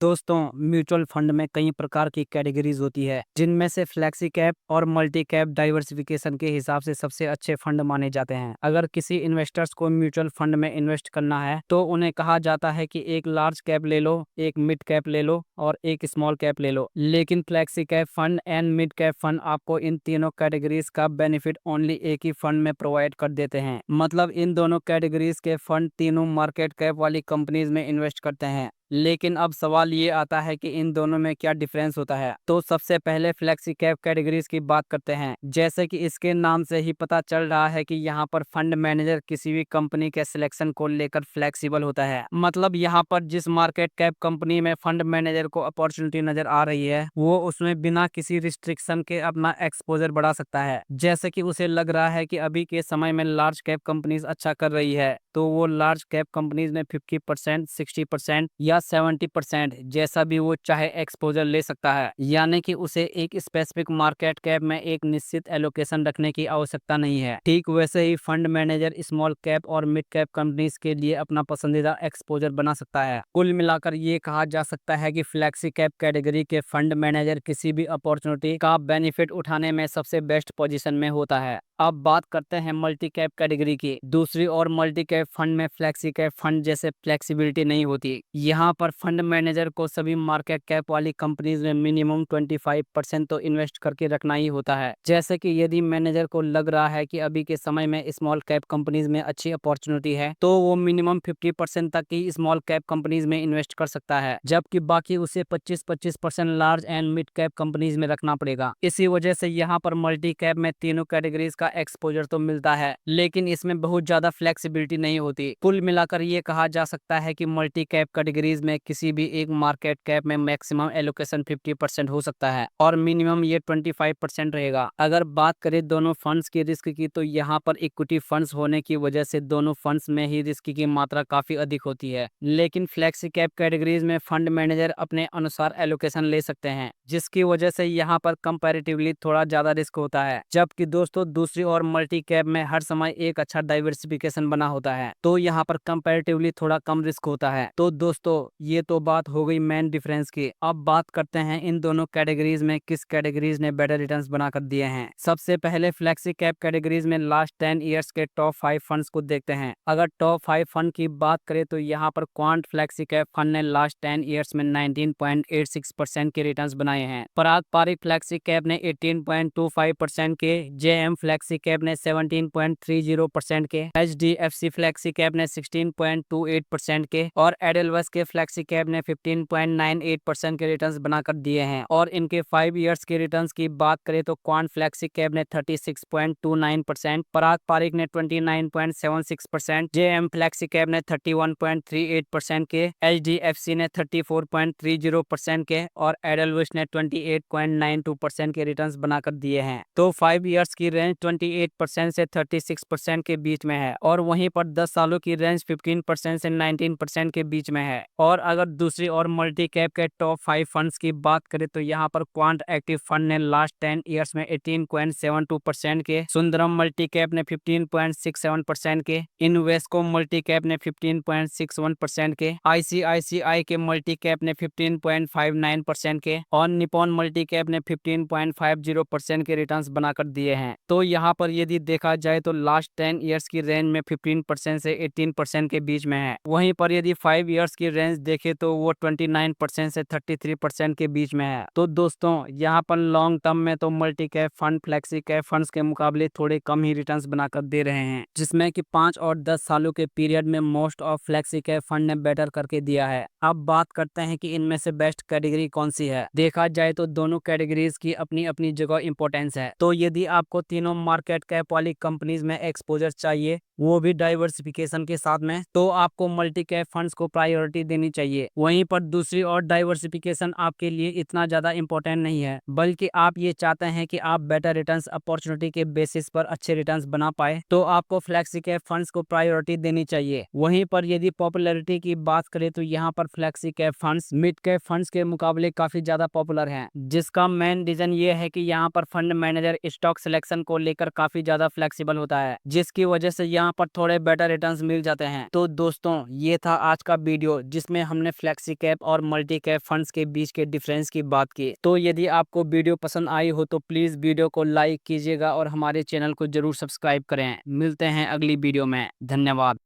दोस्तों, mutual fund में कई प्रकार की कैटेगरीज होती है, जिनमें से फ्लेक्सी कैप और मल्टी कैप डाइवर्सिफिकेशन के हिसाब से सबसे अच्छे फंड माने जाते हैं। अगर किसी इन्वेस्टर्स को म्यूचुअल फंड में इन्वेस्ट करना है तो उन्हें कहा जाता है कि एक लार्ज कैप ले लो, एक मिड कैप ले लो और एक स्मॉल कैप ले लो। लेकिन flexi cap fund and mid cap fund आपको इन तीनों कैटेगरीज का बेनिफिट ओनली एक ही फंड में प्रोवाइड कर देते हैं। मतलब इन दोनों कैटेगरीज के फंड तीनों मार्केट कैप वाली कंपनीज में इन्वेस्ट करते हैं। लेकिन अब सवाल ये आता है कि इन दोनों में क्या डिफरेंस होता है। तो सबसे पहले फ्लेक्सी कैप कैटेगरीज की बात करते हैं। जैसे कि इसके नाम से ही पता चल रहा है कि यहाँ पर फंड मैनेजर किसी भी कंपनी के सिलेक्शन को लेकर फ्लेक्सिबल होता है। मतलब यहाँ पर जिस मार्केट कैप कंपनी में फंड मैनेजर को अपॉर्चुनिटी नजर आ रही है, वो उसमें बिना किसी रिस्ट्रिक्शन के अपना एक्सपोजर बढ़ा सकता है। जैसे कि उसे लग रहा है कि अभी के समय में लार्ज कैप कंपनीज अच्छा कर रही है, तो वो लार्ज कैप कंपनीज में 50%, 60% या 70% जैसा भी वो चाहे एक्सपोजर ले सकता है। यानी कि उसे एक स्पेसिफिक मार्केट कैप में एक निश्चित एलोकेशन रखने की आवश्यकता नहीं है। ठीक वैसे ही फंड मैनेजर स्मॉल कैप और मिड कैप कंपनीज के लिए अपना पसंदीदा एक्सपोजर बना सकता है। कुल मिलाकर ये कहा जा सकता है कि फ्लेक्सी कैप कैटेगरी के फंड मैनेजर किसी भी अपॉर्चुनिटी का बेनिफिट उठाने में सबसे बेस्ट पोजीशन में होता है। अब बात करते हैं मल्टी कैप कैटेगरी की। दूसरी ओर मल्टी कैप फंड में फ्लेक्सी कैप फंड जैसे फ्लेक्सिबिलिटी नहीं होती। यहाँ पर फंड मैनेजर को सभी मार्केट कैप वाली कंपनीज में मिनिमम 25% तो इन्वेस्ट करके रखना ही होता है। जैसे कि यदि मैनेजर को लग रहा है कि अभी के समय में स्मॉल कैप कंपनीज में अच्छी अपॉर्चुनिटी है, तो वो मिनिमम 50% तक की स्मॉल कैप कंपनीज में इन्वेस्ट कर सकता है, जबकि बाकी उसे 25% large and mid cap companies में रखना पड़ेगा। इसी वजह से यहाँ पर मल्टी कैप में तीनों कैटेगरीज का एक्सपोजर तो मिलता है, लेकिन इसमें बहुत ज्यादा फ्लेक्सिबिलिटी नहीं होती। कुल मिलाकर ये कहा जा सकता है कि मल्टी कैप कैटेगरीज में किसी भी एक मार्केट कैप में मैक्सिमम एलोकेशन 50% हो सकता है और मिनिमम ये 25% रहेगा। अगर बात करें दोनों फंड्स की रिस्क की, तो यहाँ पर इक्विटी फंड्स होने की वजह से दोनों फंड्स में ही रिस्क की मात्रा काफी अधिक होती है। लेकिन फ्लेक्सी कैप कैटेगरीज में फंड मैनेजर अपने अनुसार एलोकेशन ले सकते हैं, जिसकी वजह से यहाँ पर कंपैरेटिवली थोड़ा ज्यादा रिस्क होता है। जबकि दोस्तों दूसरी ओर मल्टी कैप में हर समय एक अच्छा डाइवर्सिफिकेशन बना होता है, तो यहाँ पर कंपैरेटिवली थोड़ा कम रिस्क होता है। तो दोस्तों ये तो बात हो गई मेन डिफरेंस की। अब बात करते हैं इन दोनों कैटेगरीज में किस कैटेगरीज ने बेटर रिटर्न्स बनाकर दिए हैं। सबसे पहले फ्लेक्सी कैप कैटेगरीज में लास्ट 10 ईयर्स के टॉप 5 फंड्स को देखते हैं। अगर टॉप 5 फंड की बात करें तो यहाँ पर क्वांट फ्लेक्सी कैप फंड ने लास्ट 10 ईयर्स में 19.86% के रिटर्न्स बनाए हैं। पराग पारिक फ्लेक्सी कैप ने 18.25% के, जेएम फ्लेक्सी कैप ने 17.30% के, एचडीएफसी फ्लेक्सी कैप ने 16.28% के और एडेलवेस के फ्लेक्सी कैप ने 15.98% के रिटर्न्स बनाकर दिए हैं। और इनके 5 इयर्स के रिटर्न्स की बात करें तो क्वांट फ्लेक्सी कैप ने 36.29%, पराग पारिक ने 29.76%, जेएम फ्लेक्सी कैप ने 31.38% के, एचडीएफसी ने 34.30% के और एडेलवेस ने 28.92% के रिटर्न्स बनाकर दिए हैं। तो 5 इयर्स की रेंज 28% से 36% के बीच में है और वहीं पर 10 सालों की रेंज 15% से 19% के बीच में है। और अगर दूसरी ओर मल्टी कैप के टॉप 5 फंड्स की बात करें तो यहाँ पर क्वांट एक्टिव फंड ने लास्ट 10 इयर्स में 18.72% के, सुंदरम मल्टी कैप ने 15.67% के, इन्वेस्को मल्टी कैप ने 15.61% के, आईसीआईसीआई के मल्टी कैप ने 15.59% के और निपॉन मल्टी कैप ने 15.50% के रिटर्न्स बनाकर दिए हैं। तो यहाँ पर यदि देखा जाए तो लास्ट 10 इयर्स की रेंज में 15% से 18% के बीच में है। वहीं पर यदि 5 इयर्स की रेंज देखे तो वो 29% से 33% के बीच में है। तो दोस्तों यहाँ पर लॉन्ग टर्म में तो multi cap fund flexi cap funds के मुकाबले थोड़े कम ही रिटर्न्स बनाकर दे रहे हैं, जिसमें कि 5 और 10 सालों के पीरियड में most of flexi cap fund ने बेटर करके दिया है। अब बात करते हैं कि इनमें से बेस्ट कैटेगरी कौन सी है। देखा जाए तो दोनों कैटेगरीज की अपनी अपनी जगह इंपॉर्टेंस है। तो यदि आपको तीनों मार्केट कैप वाली कंपनीज में एक्सपोजर चाहिए, वो भी डाइवर्सिफिकेशन के साथ में, तो आपको मल्टी कैप फंड्स को प्रायोरिटी देनी चाहिए। वहीं पर दूसरी ओर डाइवर्सिफिकेशन आपके लिए इतना ज्यादा इंपॉर्टेंट नहीं है, बल्कि आप ये चाहते हैं कि आप बेटर रिटर्न्स अपॉर्चुनिटी के बेसिस पर अच्छे रिटर्न्स बना पाए, तो आपको फ्लेक्सी कैप फंड्स को प्रायोरिटी देनी चाहिए। वहीं पर यदि पॉपुलैरिटी की बात करें तो यहाँ पर flexi cap funds mid cap funds के मुकाबले काफी ज्यादा पॉपुलर हैं, जिसका मेन रीजन ये है कि यहाँ पर फंड मैनेजर स्टॉक सिलेक्शन को लेकर काफी ज्यादा फ्लेक्सिबल होता है, जिसकी वजह से यहाँ पर थोड़े बेटर ज्यादा रिटर्न्स मिल जाते हैं। तो दोस्तों ये था आज का वीडियो जिसमें हमने फ्लेक्सी कैप और मल्टी कैप फंड्स के बीच के डिफरेंस की बात की। तो यदि आपको वीडियो पसंद आई हो तो प्लीज वीडियो को लाइक कीजिएगा और हमारे चैनल को जरूर सब्सक्राइब करें। मिलते हैं अगली वीडियो में। धन्यवाद।